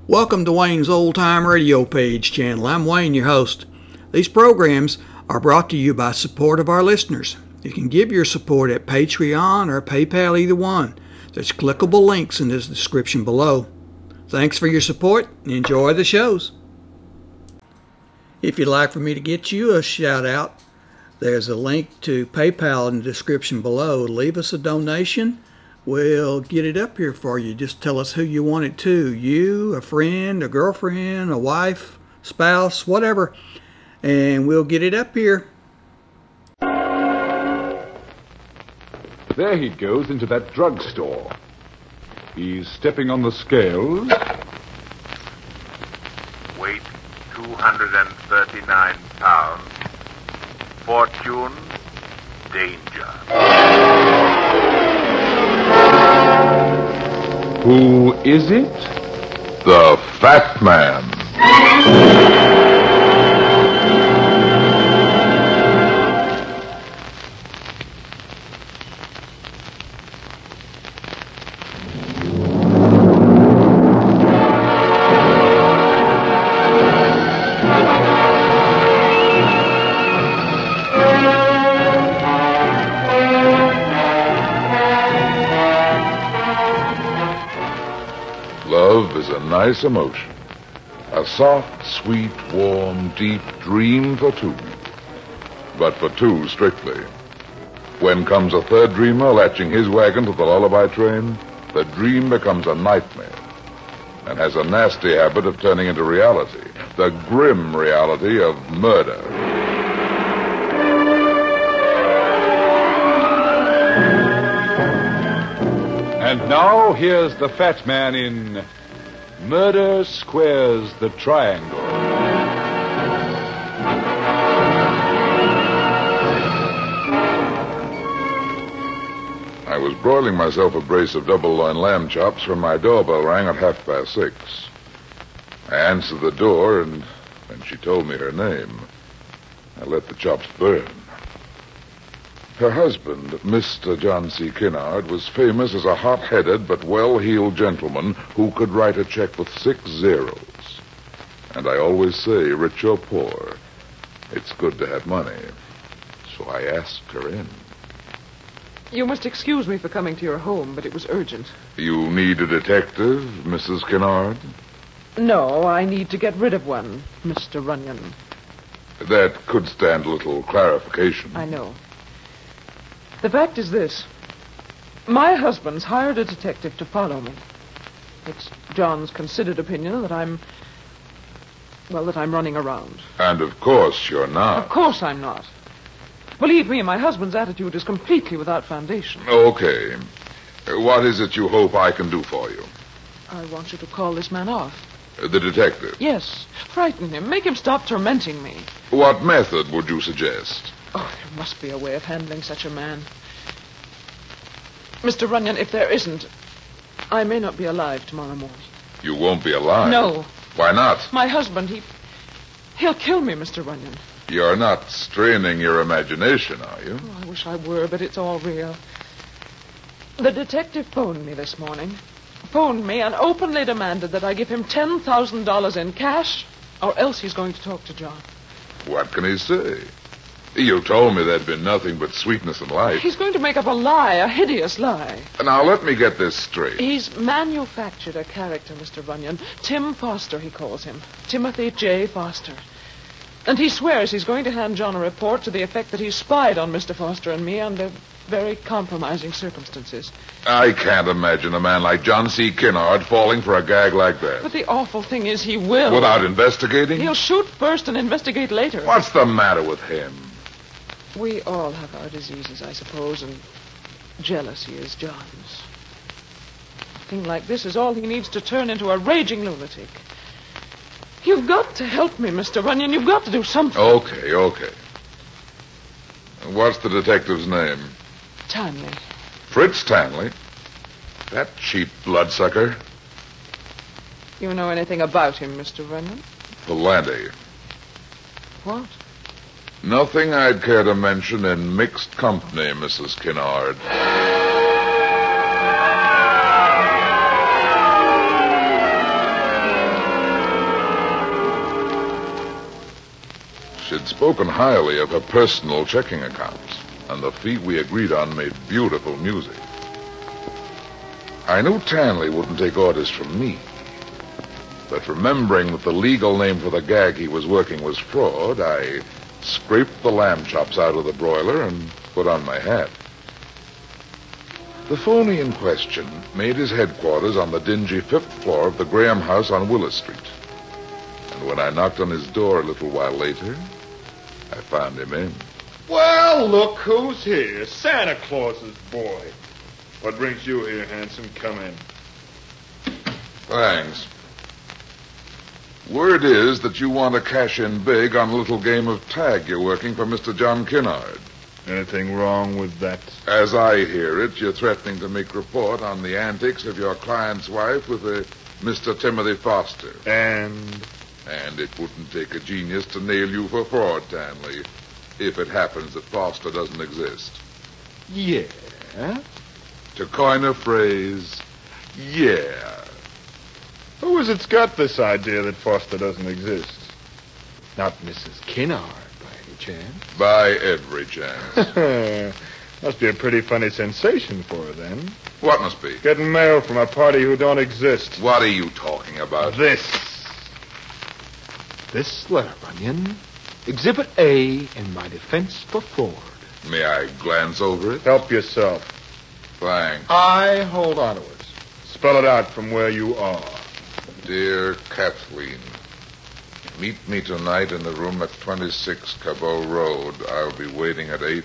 Welcome to Wayne's Old Time Radio Page channel. I'm Wayne, your host. These programs are brought to you by support of our listeners. You can give your support at Patreon or PayPal, either one. There's clickable links in the description below. Thanks for your support and enjoy the shows. If you'd like for me to get you a shout out, there's a link to PayPal in the description below. Leave us a donation. We'll get it up here for you. Just tell us who you want it to. You, a friend, a girlfriend, a wife, spouse, whatever. And we'll get it up here. There he goes into that drugstore. He's stepping on the scales. Weight 239 pounds. Fortune, danger. Who is it? The Fat Man. Love is a nice emotion. A soft, sweet, warm, deep dream for two. But for two, strictly. When comes a third dreamer latching his wagon to the lullaby train, the dream becomes a nightmare and has a nasty habit of turning into reality. The grim reality of murder. And now here's the Fat Man in Murder Squares the Triangle. I was broiling myself a brace of double loin lamb chops when my doorbell rang at 6:30. I answered the door, and when she told me her name, I let the chops burn. Her husband, Mr. John C. Skinnard, was famous as a hot-headed but well-heeled gentleman who could write a check with 6 zeros. And I always say, rich or poor, it's good to have money. So I asked her in. You must excuse me for coming to your home, but it was urgent. You need a detective, Mrs. Skinnard? No, I need to get rid of one, Mr. Runyon. That could stand a little clarification. I know. The fact is this. My husband's hired a detective to follow me. It's John's considered opinion that I'm running around. And of course you're not. Of course I'm not. Believe me, my husband's attitude is completely without foundation. Okay. What is it you hope I can do for you? I want you to call this man off. The detective? Yes. Frighten him. Make him stop tormenting me. What method would you suggest? Oh, there must be a way of handling such a man. Mr. Runyon, if there isn't, I may not be alive tomorrow morning. You won't be alive? No. Why not? My husband, he'll kill me, Mr. Runyon. You're not straining your imagination, are you? Oh, I wish I were, but it's all real. The detective phoned me this morning. Phoned me and openly demanded that I give him $10,000 in cash, or else he's going to talk to John. What can he say? You told me there'd been nothing but sweetness and light. He's going to make up a lie, a hideous lie. Now, let me get this straight. He's manufactured a character, Mr. Runyon. Tim Foster, he calls him. Timothy J. Foster. And he swears he's going to hand John a report to the effect that he spied on Mr. Foster and me under very compromising circumstances. I can't imagine a man like John C. Skinnard falling for a gag like that. But the awful thing is he will. Without investigating? He'll shoot first and investigate later. What's the matter with him? We all have our diseases, I suppose, and jealousy is John's. A thing like this is all he needs to turn into a raging lunatic. You've got to help me, Mr. Runyon. You've got to do something. Okay. What's the detective's name? Tanley. Fritz Tanley? That cheap bloodsucker? You know anything about him, Mr. Runyon? Plenty. What? Nothing I'd care to mention in mixed company, Mrs. Skinnard. She'd spoken highly of her personal checking accounts, and the fee we agreed on made beautiful music. I knew Tanley wouldn't take orders from me, but remembering that the legal name for the gag he was working was fraud, I scraped the lamb chops out of the broiler and put on my hat. The phony in question made his headquarters on the dingy 5th floor of the Graham house on Willis Street. And when I knocked on his door a little while later, I found him in. Well, look who's here. Santa Claus's boy. What brings you here, handsome? Come in. Thanks. Word is that you want to cash in big on a little game of tag you're working for Mr. John Skinnard. Anything wrong with that? As I hear it, you're threatening to make report on the antics of your client's wife with a Mr. Timothy Foster. And it wouldn't take a genius to nail you for fraud, Tanley, if it happens that Foster doesn't exist. Yeah? To coin a phrase, yeah. Who is it's got this idea that Foster doesn't exist? Not Mrs. Skinnard, by any chance? By every chance. Must be a pretty funny sensation for her, then. What must be? Getting mail from a party who don't exist. What are you talking about? This letter, Runyon. Exhibit A in my defense for fraud. May I glance over it? Help yourself. Thanks. I hold on to it. Spell it out from where you are. Dear Kathleen, meet me tonight in the room at 26 Cabot Road. I'll be waiting at 8.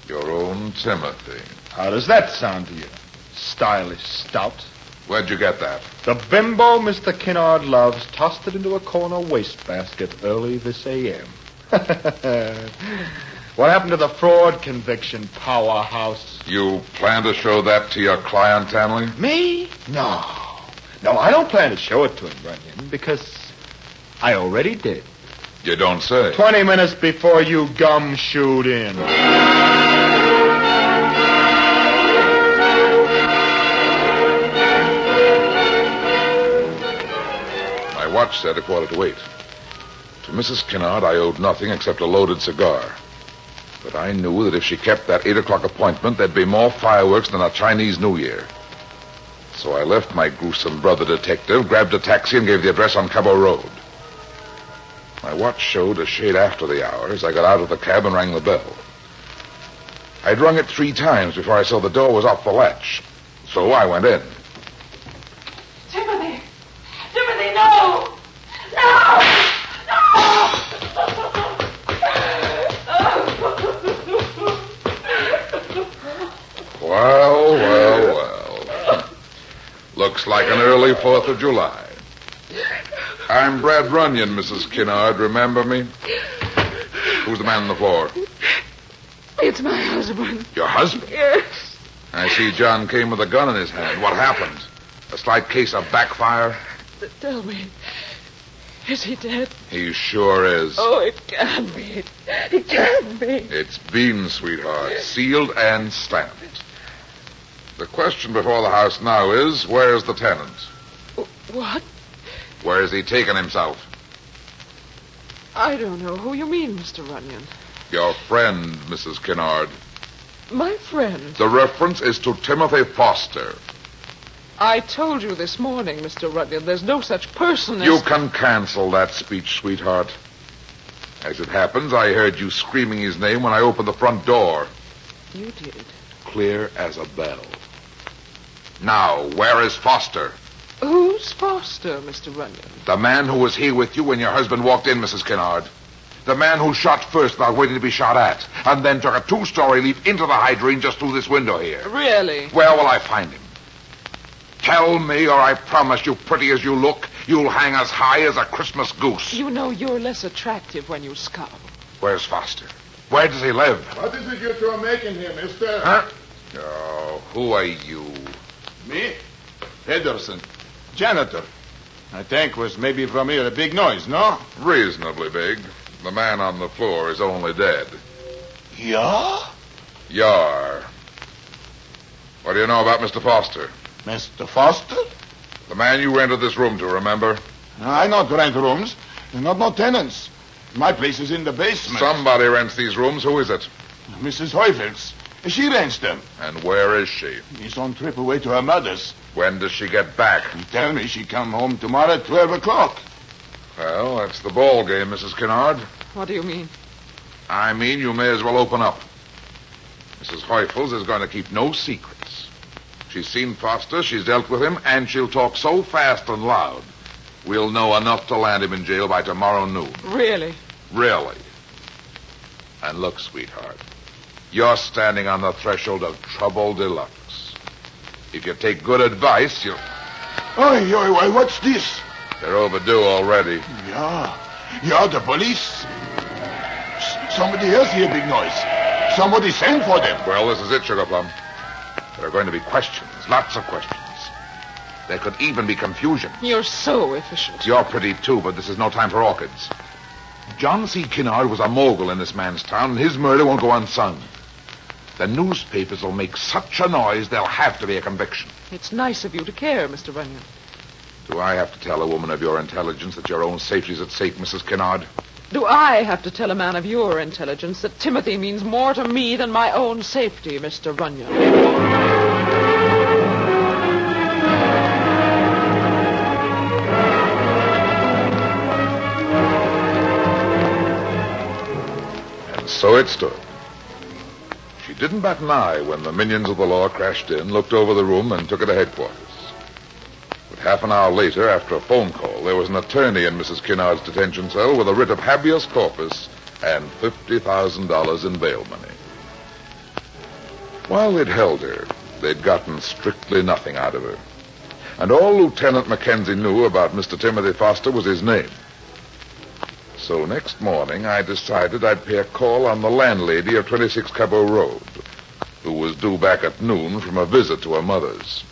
Your own Timothy. How does that sound to you? Stylish stout. Where'd you get that? The bimbo Mr. Skinnard loves tossed it into a corner wastebasket early this a.m. What happened to the fraud conviction, powerhouse? You plan to show that to your client, Tanley? Me? No, I don't plan to show it to him, Runyon, because I already did. You don't say. 20 minutes before you gumshoed in. My watch said 7:45. To Mrs. Skinnard, I owed nothing except a loaded cigar. But I knew that if she kept that 8 o'clock appointment, there'd be more fireworks than a Chinese New Year. So I left my gruesome brother detective, grabbed a taxi, and gave the address on Cabot Road. My watch showed a shade after the hour as I got out of the cab and rang the bell. I'd rung it 3 times before I saw the door was off the latch. So I went in. Timothy! Timothy, no! No! Well. Looks like an early 4th of July. I'm Brad Runyon, Mrs. Skinnard. Remember me? Who's the man on the floor? It's my husband. Your husband? Yes. I see John came with a gun in his hand. What happened? A slight case of backfire? Tell me, is he dead? He sure is. Oh, it can't be. It can't be. It's been, sweetheart. Sealed and stamped. The question before the house now is, where's the tenant? What? Where has he taken himself? I don't know who you mean, Mr. Runyon. Your friend, Mrs. Skinnard. My friend. The reference is to Timothy Foster. I told you this morning, Mr. Runyon, there's no such person as... You can cancel that speech, sweetheart. As it happens, I heard you screaming his name when I opened the front door. You did. Clear as a bell. Now, where is Foster? Who's Foster, Mr. Runyon? The man who was here with you when your husband walked in, Mrs. Skinnard. The man who shot first without waiting to be shot at, and then took a 2-story leap into the hydrant just through this window here. Really? Where will I find him? Tell me, or I promise you, pretty as you look, you'll hang as high as a Christmas goose. You know you're less attractive when you scowl. Where's Foster? Where does he live? What is it you two are making here, mister? Huh? Oh, who are you? Me? Henderson. Janitor. I think was maybe from here a big noise, no? Reasonably big. The man on the floor is only dead. Yeah? Yar. What do you know about Mr. Foster? Mr. Foster? The man you rented this room to, remember? I not rent rooms. Not no tenants. My place is in the basement. Somebody rents these rooms. Who is it? Mrs. Heufels. She rents them. And where is she? She's on trip away to her mother's. When does she get back? She tell me she come home tomorrow at 12 o'clock. Well, that's the ball game, Mrs. Skinnard. What do you mean? I mean, you may as well open up. Mrs. Heufels is going to keep no secrets. She's seen Foster, she's dealt with him, and she'll talk so fast and loud, we'll know enough to land him in jail by tomorrow noon. Really? Really. And look, sweetheart, you're standing on the threshold of trouble deluxe. If you take good advice, you'll... Oi, what's this? They're overdue already. Yeah, the police. Somebody else hear big noise. Somebody sent for them. Well, this is it, Sugar Plum. There are going to be questions, lots of questions. There could even be confusion. You're so efficient. You're pretty, too, but this is no time for orchids. John C. Skinnard was a mogul in this man's town, and his murder won't go unsung. The newspapers will make such a noise, there'll have to be a conviction. It's nice of you to care, Mr. Runyon. Do I have to tell a woman of your intelligence that your own safety's at stake, Mrs. Skinnard? Do I have to tell a man of your intelligence that Timothy means more to me than my own safety, Mr. Runyon? And so it stood. She didn't bat an eye when the minions of the law crashed in, looked over the room, and took her to headquarters. But half an hour later, after a phone call, there was an attorney in Mrs. Skinnard's detention cell with a writ of habeas corpus and $50,000 in bail money. While they'd held her, they'd gotten strictly nothing out of her. And all Lieutenant Mackenzie knew about Mr. Timothy Foster was his name. So next morning, I decided I'd pay a call on the landlady of 26 Cabot Road, who was due back at noon from a visit to her mother's.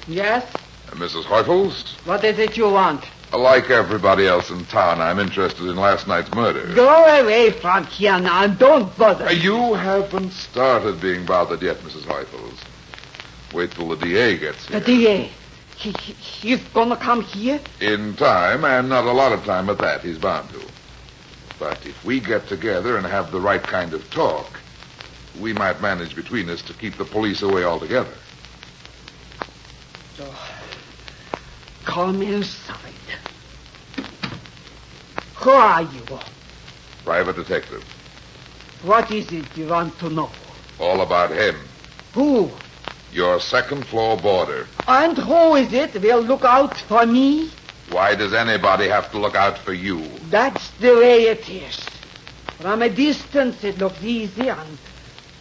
Yes? Mrs. Heufels? What is it you want? Like everybody else in town, I'm interested in last night's murder. Go away from here now and don't bother. You haven't started being bothered yet, Mrs. Heufels. Wait till the DA gets here. The DA? He's gonna come here? In time, and not a lot of time at that. He's bound to. But if we get together and have the right kind of talk, we might manage between us to keep the police away altogether. So, come inside. Who are you? Private detective. What is it you want to know? All about him. Who? Your second-floor boarder. And who is it will look out for me? Why does anybody have to look out for you? That's the way it is. From a distance it looks easy, and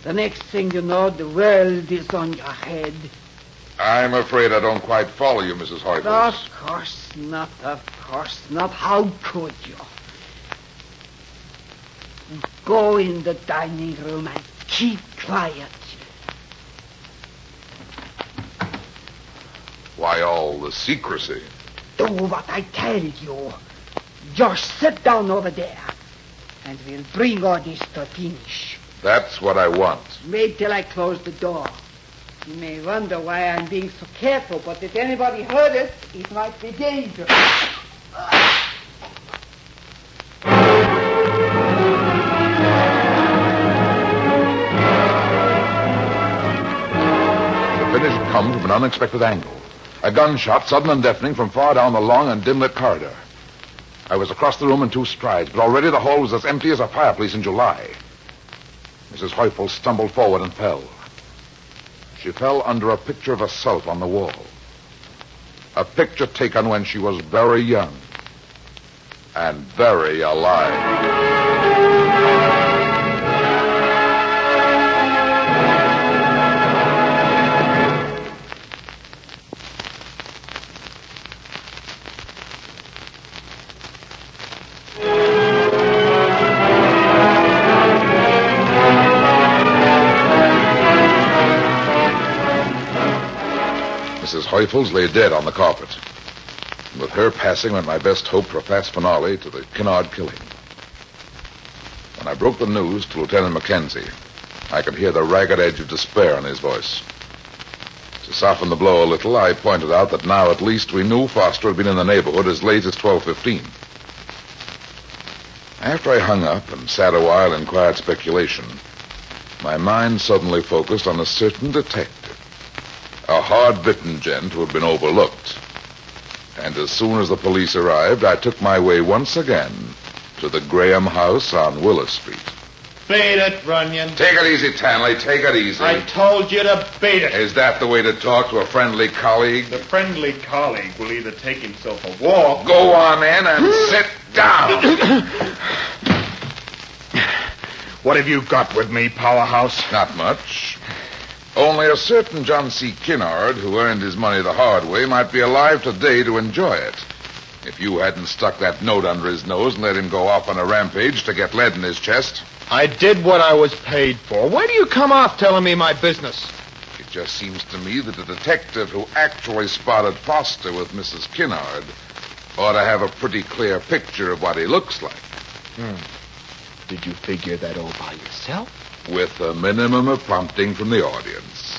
the next thing you know, the world is on your head. I'm afraid I don't quite follow you, Mrs. Heufels. Of course not, of course not. How could you? Go in the dining room and keep quiet. Why all the secrecy? Do what I tell you. Just sit down over there, and we'll bring all this to finish. That's what I want. Wait till I close the door. You may wonder why I'm being so careful, but if anybody heard it, it might be dangerous. The finish had come from an unexpected angle. A gunshot, sudden and deafening, from far down the long and dim-lit corridor. I was across the room in 2 strides, but already the hall was as empty as a fireplace in July. Mrs. Heufels stumbled forward and fell. She fell under a picture of herself on the wall. A picture taken when she was very young and very alive. Mrs. Heufels lay dead on the carpet. And with her passing went my best hope for a fast finale to the Skinnard killing. When I broke the news to Lieutenant Mackenzie, I could hear the ragged edge of despair in his voice. To soften the blow a little, I pointed out that now at least we knew Foster had been in the neighborhood as late as 12:15. After I hung up and sat a while in quiet speculation, my mind suddenly focused on a certain detective, a hard-bitten gent who had been overlooked. And as soon as the police arrived, I took my way once again to the Graham house on Willis Street. Beat it, Runyon. Take it easy, Tanley. Take it easy. I told you to beat it. Is that the way to talk to a friendly colleague? The friendly colleague will either take himself a walk... Go on in and sit down. What have you got with me, Powerhouse? Not much. Only a certain John C. Skinnard, who earned his money the hard way, might be alive today to enjoy it. If you hadn't stuck that note under his nose and let him go off on a rampage to get lead in his chest. I did what I was paid for. Why do you come off telling me my business? It just seems to me that a detective who actually spotted Foster with Mrs. Skinnard ought to have a pretty clear picture of what he looks like. Did you figure that all by yourself? With a minimum of prompting from the audience.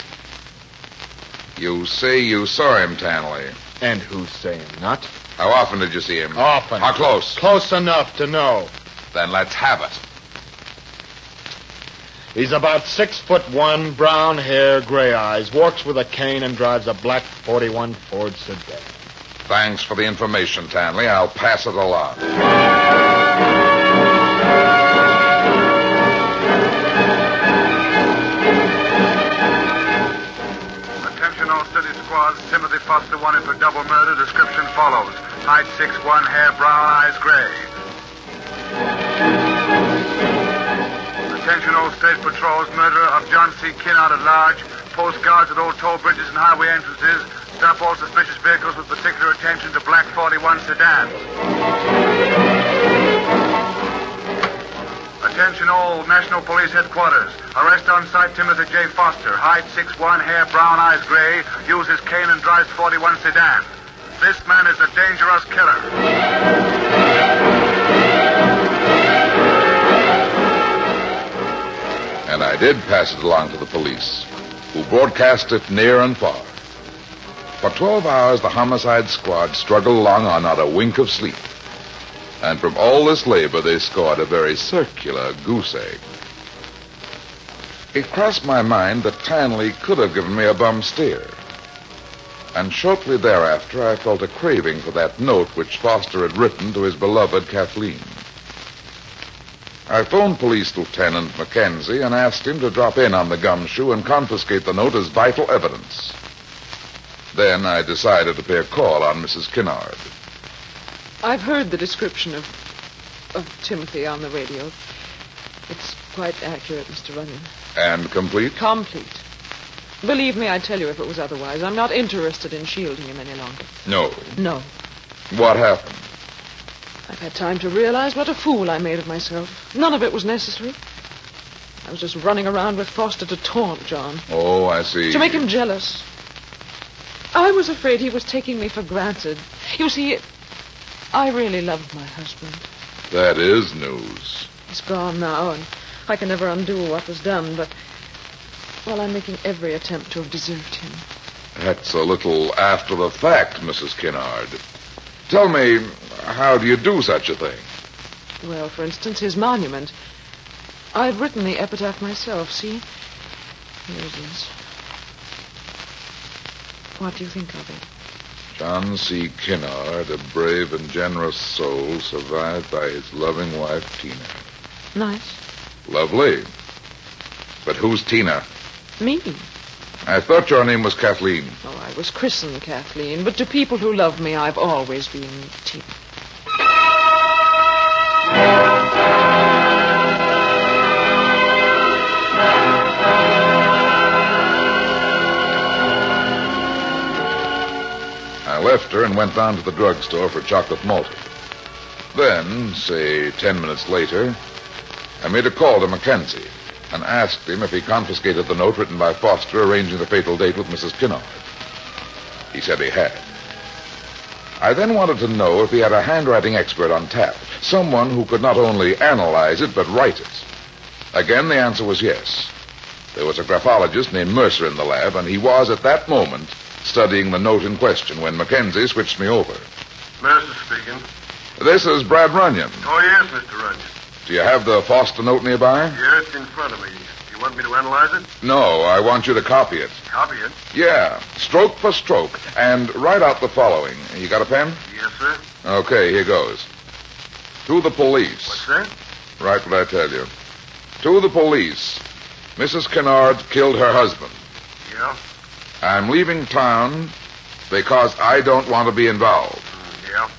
You say you saw him, Tanley. And who's saying not? How often did you see him? Often. How close? Close enough to know. Then let's have it. He's about 6'1", brown hair, gray eyes, walks with a cane and drives a black 41 Ford sedan. Thanks for the information, Tanley. I'll pass it along. Attention all city squads. Timothy Foster wanted for double murder. Description follows. Height 6'1", hair brown, eyes gray. Attention all state patrols. Murderer of John C. Skinnard at large. Post guards at all toll bridges and highway entrances. Stop all suspicious vehicles with particular attention to black 41 sedan. Attention all National Police Headquarters. Arrest on site Timothy J. Foster. Height 6'1", hair brown, eyes gray. Uses cane and drives 41 sedan. This man is a dangerous killer. And I did pass it along to the police, who broadcast it near and far. For 12 hours, the homicide squad struggled along on not a wink of sleep. And from all this labor, they scored a very circular goose egg. It crossed my mind that Tanley could have given me a bum steer. And shortly thereafter, I felt a craving for that note which Foster had written to his beloved Kathleen. I phoned Police Lieutenant Mackenzie and asked him to drop in on the gumshoe and confiscate the note as vital evidence. Then I decided to pay a call on Mrs. Skinnard. I've heard the description of Timothy on the radio. It's quite accurate, Mr. Runyon. And complete? Complete. Believe me, I'd tell you if it was otherwise. I'm not interested in shielding him any longer. No. No. What happened? I've had time to realize what a fool I made of myself. None of it was necessary. I was just running around with Foster to taunt John. Oh, I see. To make him jealous. I was afraid he was taking me for granted. You see, I really loved my husband. That is news. He's gone now, and I can never undo what was done, but... well, I'm making every attempt to have deserved him. That's a little after the fact, Mrs. Skinnard. Tell me, how do you do such a thing? Well, for instance, his monument. I've written the epitaph myself, see? Here it is. What do you think of it? John C. Skinnard, a brave and generous soul, survived by his loving wife, Tina. Nice. Lovely. But who's Tina? Me. I thought your name was Kathleen. Oh, I was christened Kathleen, but to people who love me, I've always been Tina. I left her and went down to the drugstore for chocolate malted. Then, say 10 minutes later, I made a call to Mackenzie and asked him if he confiscated the note written by Foster arranging the fatal date with Mrs. Skinnard. He said he had. I then wanted to know if he had a handwriting expert on tap, someone who could not only analyze it, but write it. Again, the answer was yes. There was a graphologist named Mercer in the lab, and he was, at that moment, studying the note in question when Mackenzie switched me over. Mercer speaking. This is Brad Runyon. Oh, yes, Mr. Runyon. Do you have the Foster note nearby? Yeah, it's in front of me. You want me to analyze it? No, I want you to copy it. Copy it? Yeah, stroke for stroke, and write out the following. You got a pen? Yes, sir. Okay, here goes. To the police. What's that? Write what I tell you. To the police. Mrs. Skinnard killed her husband. Yeah? I'm leaving town because I don't want to be involved. Yeah?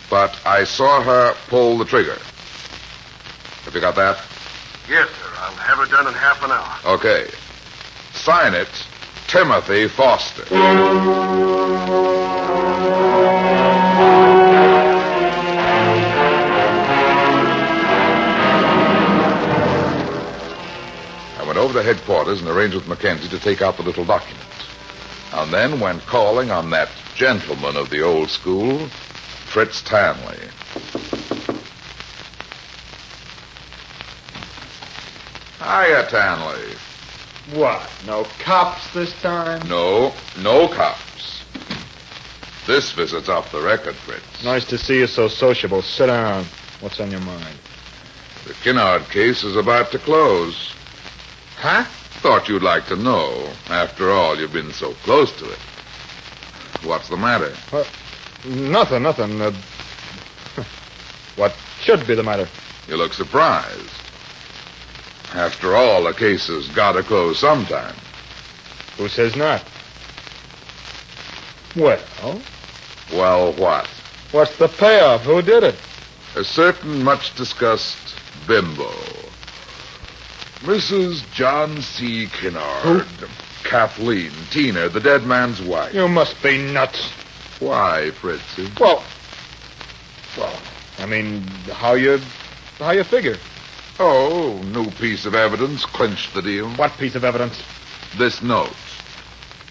But I saw her pull the trigger. Have you got that? Yes, sir. I'll have it done in half an hour. Okay. Sign it, Timothy Foster. I went over to headquarters and arranged with Mackenzie to take out the little document. And then went calling on that gentleman of the old school, Fritz Tanley. Hiya, Tanley. What? No cops this time? No cops. This visit's off the record, Fritz. Nice to see you so sociable. Sit down. What's on your mind? The Skinnard case is about to close. Huh? Thought you'd like to know. After all, you've been so close to it. What's the matter? Nothing. What should be the matter? You look surprised. After all, the case has got to close sometime. Who says not? Well? Well, what? What's the payoff? Who did it? A certain much-discussed bimbo. Mrs. John C. Skinnard. Who? Kathleen Tina, the dead man's wife. You must be nuts. Why, Fritzy? Well, I mean, how you figure? Oh, new piece of evidence clinched the deal. What piece of evidence? This note.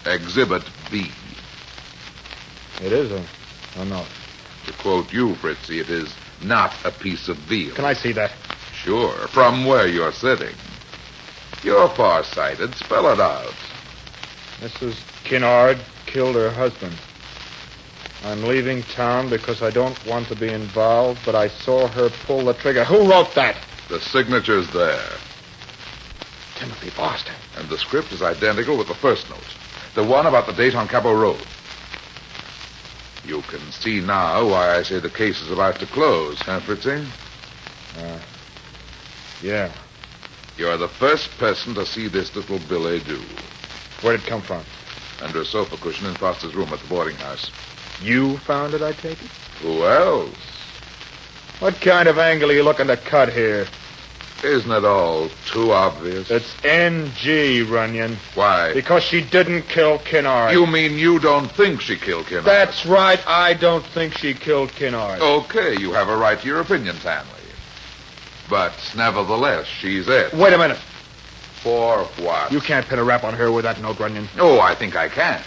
Exhibit B. It is a note. To quote you, Fritzy, it is not a piece of veal. Can I see that? Sure, from where you're sitting. You're far-sighted. Spell it out. Mrs. Skinnard killed her husband. I'm leaving town because I don't want to be involved, but I saw her pull the trigger. Who wrote that? The signature's there. Timothy Foster. And the script is identical with the first note. The one about the date on Cabot Road. You can see now why I say the case is about to close, huh, Fritzy? Yeah. You're the first person to see this little billet doux. Where'd it come from? Under a sofa cushion in Foster's room at the boarding house. You found it, I take it? Who else? What kind of angle are you looking to cut here? Isn't it all too obvious? It's NG, Runyon. Why? Because she didn't kill Skinnard. You mean you don't think she killed Skinnard? That's right. I don't think she killed Skinnard. Okay, you have a right to your opinion, Tanley. But nevertheless, she's it. Wait a minute. For what? You can't pin a rap on her with that note, Runyon. Oh, I think I can.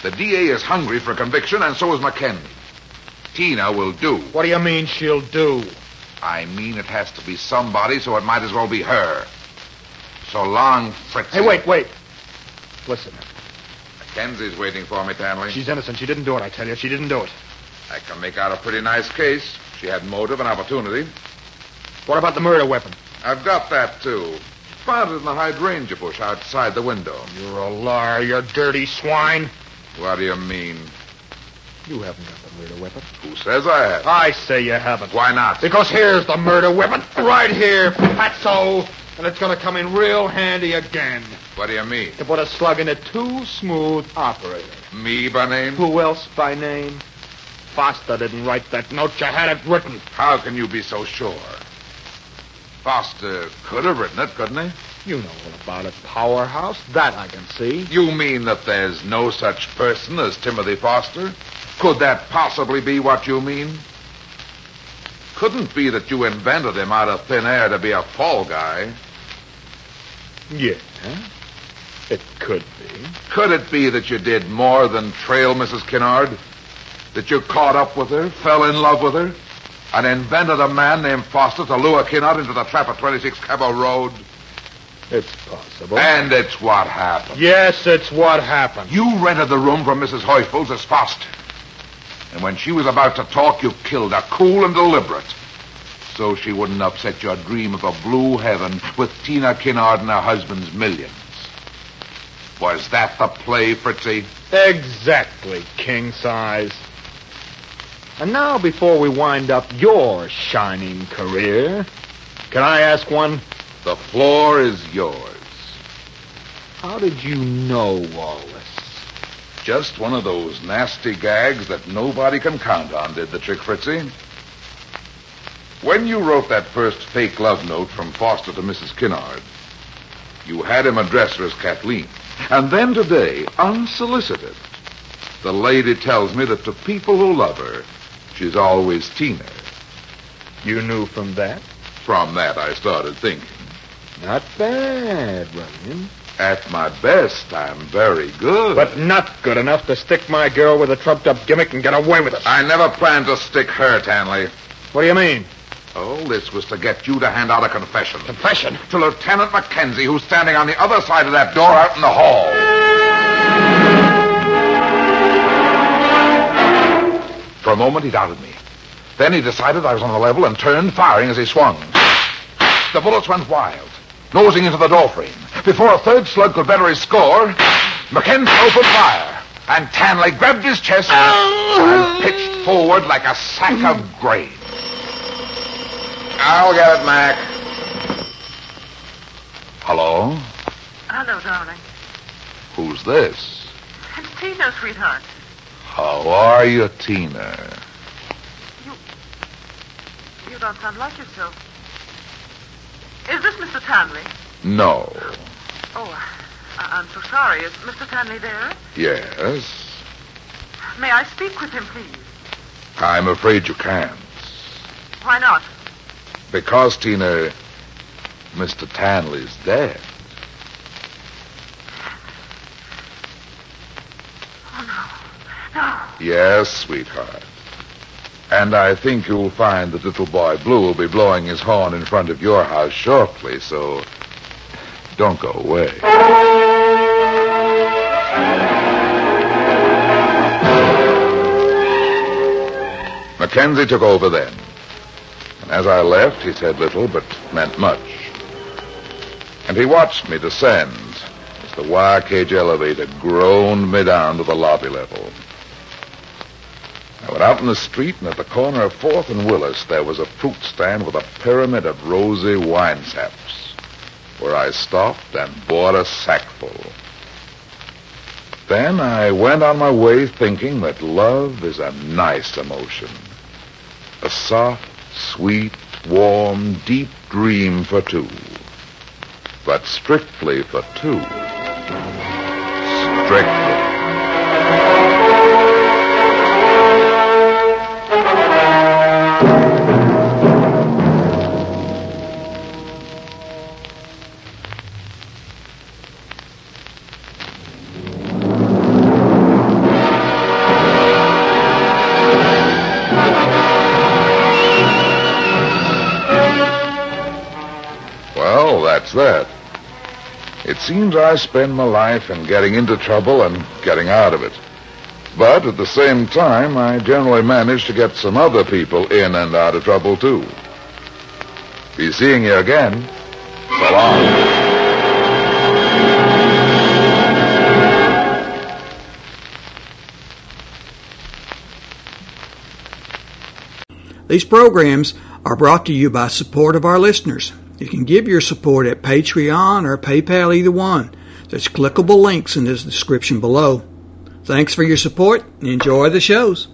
The DA is hungry for conviction, and so is Mackenzie. Tina will do. What do you mean she'll do? I mean it has to be somebody, so it might as well be her. So long, Fritzy. Hey, wait. Listen. Mackenzie's waiting for me, Tanley. She's innocent. She didn't do it, I tell you. She didn't do it. I can make out a pretty nice case. She had motive and opportunity. What about the murder weapon? I've got that, too. Found it in the hydrangea bush outside the window. You're a liar, you dirty swine. What do you mean? You haven't got the murder weapon. Who says I have? I say you haven't. Why not? Because here's the murder weapon. Right here, fatso. And it's going to come in real handy again. What do you mean? To put a slug in a too-smooth operator. Me by name? Who else by name? Foster didn't write that note. You had it written. How can you be so sure? Foster could have written it, couldn't he? You know all about it, powerhouse. That I can see. You mean that there's no such person as Timothy Foster? Could that possibly be what you mean? Couldn't be that you invented him out of thin air to be a fall guy. Yeah, it could be. Could it be that you did more than trail Mrs. Skinnard? That you caught up with her, fell in love with her, and invented a man named Foster to lure Skinnard into the trap of 26 Cabot Road? It's possible. And it's what happened. Yes, it's what happened. You rented the room from Mrs. Heufels as Foster. And when she was about to talk, you killed her, cool and deliberate. So she wouldn't upset your dream of a blue heaven with Tina Skinnard and her husband's millions. Was that the play, Fritzy? Exactly, king size. And now, before we wind up your shining career, can I ask one? The floor is yours. How did you know all this? Just one of those nasty gags that nobody can count on did the trick, Fritzy. When you wrote that first fake love note from Foster to Mrs. Skinnard, you had him address her as Kathleen. And then today, unsolicited, the lady tells me that to people who love her, she's always Tina. You knew from that? From that, I started thinking. Not bad, Runyon. At my best, I'm very good. But not good enough to stick my girl with a trumped-up gimmick and get away with it. I never planned to stick her, Tanley. What do you mean? Oh, this was to get you to hand out a confession. Confession? To Lieutenant Mackenzie, who's standing on the other side of that door out in the hall. For a moment, he doubted me. Then he decided I was on the level and turned, firing as he swung. The bullets went wild, nosing into the doorframe. Before a third slug could better his score, Mackenzie opened fire, and Tanley grabbed his chest and pitched forward like a sack of grain. I'll get it, Mac. Hello? Hello, darling. Who's this? It's Tina, sweetheart. How are you, Tina? You don't sound like yourself. Is this Mr. Tanley? No. Oh, I'm so sorry. Is Mr. Tanley there? Yes. May I speak with him, please? I'm afraid you can't. Why not? Because, Tina, Mr. Tanley's dead. Oh, no. Yes, sweetheart. And I think you'll find that little boy Blue will be blowing his horn in front of your house shortly, so don't go away. Mackenzie took over then. And as I left, he said little, but meant much. And he watched me descend as the wire cage elevator groaned me down to the lobby level. I went out in the street, and at the corner of 4th and Willis, there was a fruit stand with a pyramid of rosy wine saps, where I stopped and bought a sackful. Then I went on my way thinking that love is a nice emotion. A soft, sweet, warm, deep dream for two. But strictly for two. Strictly. That's that. It seems I spend my life in getting into trouble and getting out of it. But at the same time, I generally manage to get some other people in and out of trouble, too. Be seeing you again. So long. These programs are brought to you by support of our listeners. You can give your support at Patreon or PayPal, either one. There's clickable links in the description below. Thanks for your support and enjoy the shows.